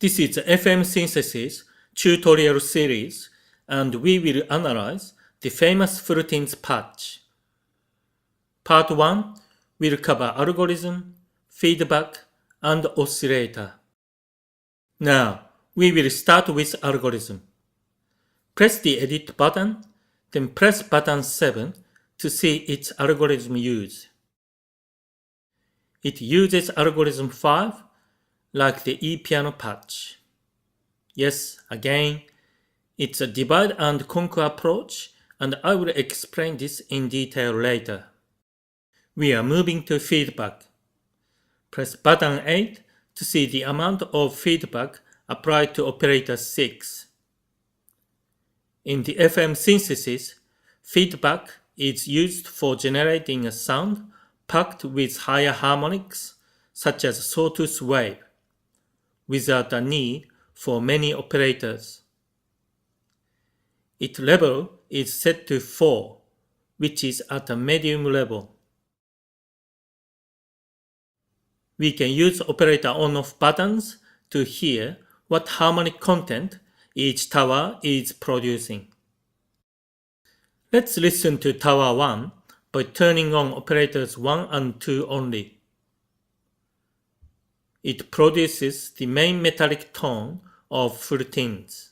This is the FM synthesis tutorial series, and we will analyze the famous Fulltines patch. Part 1 will cover algorithm, feedback, and oscillator. Now, we will start with algorithm. Press the edit button, then press button 7 to see its algorithm use. It uses algorithm 5 like the E.piano patch. Yes, again, it's a divide and conquer approach, and I will explain this in detail later. We are moving to feedback. Press button 8 to see the amount of feedback applied to operator 6. In the FM synthesis, feedback is used for generating a sound packed with higher harmonics, such as sawtooth wave, without a need for many operators. Its level is set to 4, which is at a medium level. We can use operator on-off buttons to hear what harmonic content each tower is producing. Let's listen to tower 1 by turning on operators 1 and 2 only. It produces the main metallic tone of Fulltines.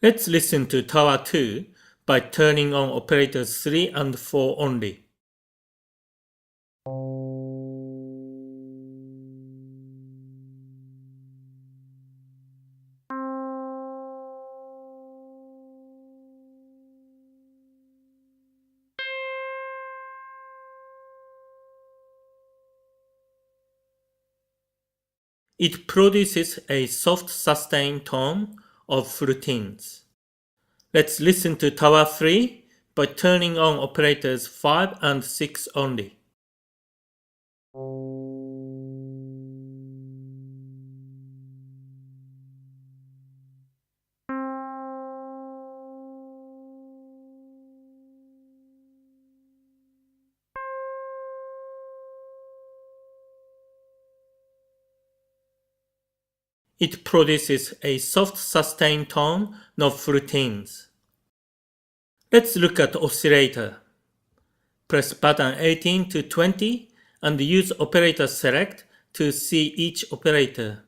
Let's listen to tower 2 by turning on operators 3 and 4 only. It produces a soft sustained tone of Fulltines. Let's listen to tower 3 by turning on operators 5 and 6 only. It produces a soft sustained tone of Fulltines. Let's look at oscillator. Press button 18 to 20 and use operator select to see each operator.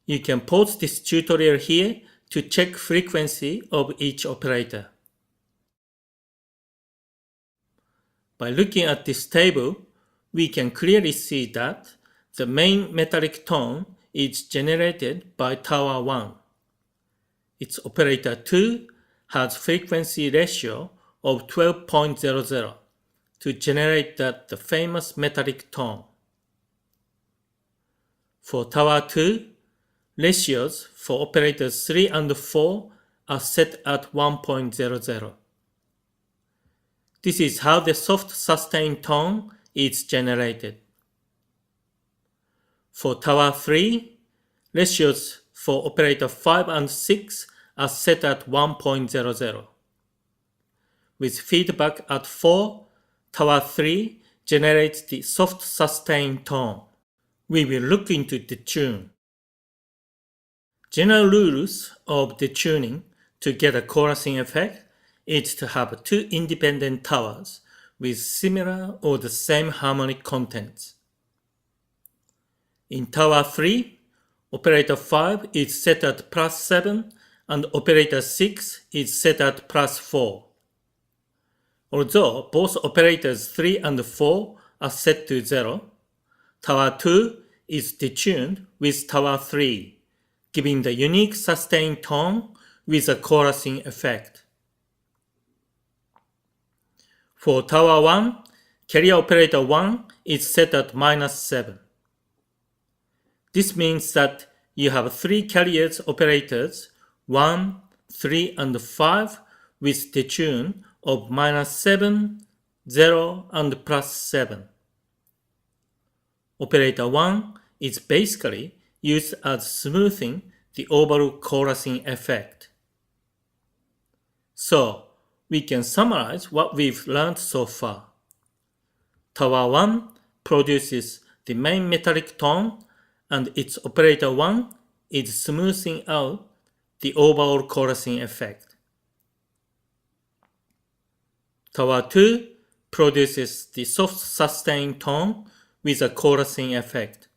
You can pause this tutorial here to check frequency of each operator. By looking at this table, we can clearly see that the main metallic tone is generated by tower 1. Its operator 2 has frequency ratio of 12.00 to generate the famous metallic tone. For tower 2, ratios for operators 3 and 4 are set at 1.00. This is how the soft sustained tone is generated. For tower 3, ratios for operator 5 and 6 are set at 1.00. With feedback at 4, tower 3 generates the soft sustained tone. We will look into the tune. General rules of the tuning to get a chorusing effect is to have 2 independent towers with similar or the same harmonic contents. In tower 3, operator 5 is set at plus 7 and operator 6 is set at plus 4. Although both operators 3 and 4 are set to 0, tower 2 is detuned with tower 3, giving the unique sustained tone with a chorusing effect. For tower 1, carrier operator 1 is set at minus 7. This means that you have 3 carriers operators 1, 3, and 5 with detune of minus 7, 0, and plus 7. Operator 1 is basically used as smoothing the overall chorusing effect. So, we can summarize what we've learned so far. Tower 1 produces the main metallic tone, and its operator 1 is smoothing out the overall chorusing effect. Tower 2 produces the soft sustained tone with a chorusing effect.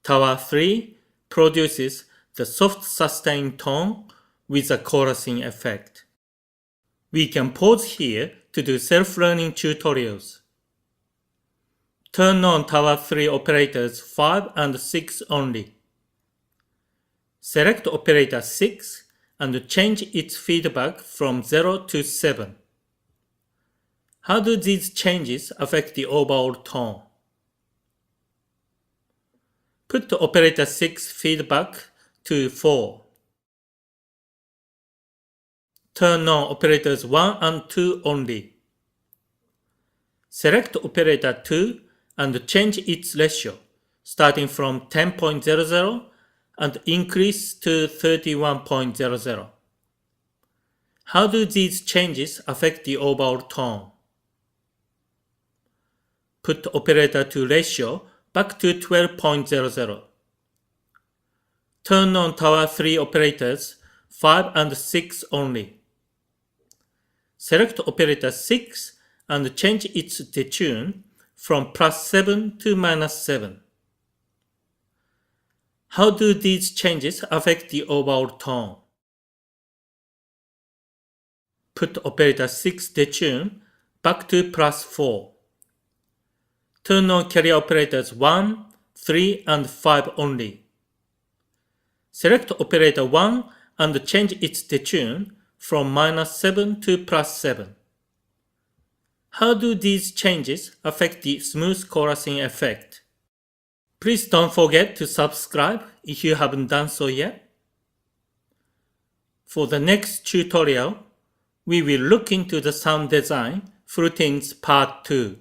Tower 3 produces the soft sustained tone with a chorusing effect. We can pause here to do self-learning tutorials. Turn on Tower 3 operators 5 and 6 only. Select operator 6 and change its feedback from 0 to 7. How do these changes affect the overall tone? Put operator 6 feedback to 4. Turn on operators 1 and 2 only. Select operator 2 and change its ratio, starting from 10.00 and increase to 31.00. How do these changes affect the overall tone? Put operator 2 ratio back to 12.00. Turn on Tower 3 operators 5 and 6 only. Select operator 6 and change its detune from +7 to -7. How do these changes affect the overall tone? Put operator 6 detune back to +4. Turn on carrier operators 1, 3, and 5 only. Select operator 1 and change its detune from -7 to +7. How do these changes affect the smooth chorusing effect? Please don't forget to subscribe if you haven't done so yet. For the next tutorial, we will look into the sound design Fulltines Part 2.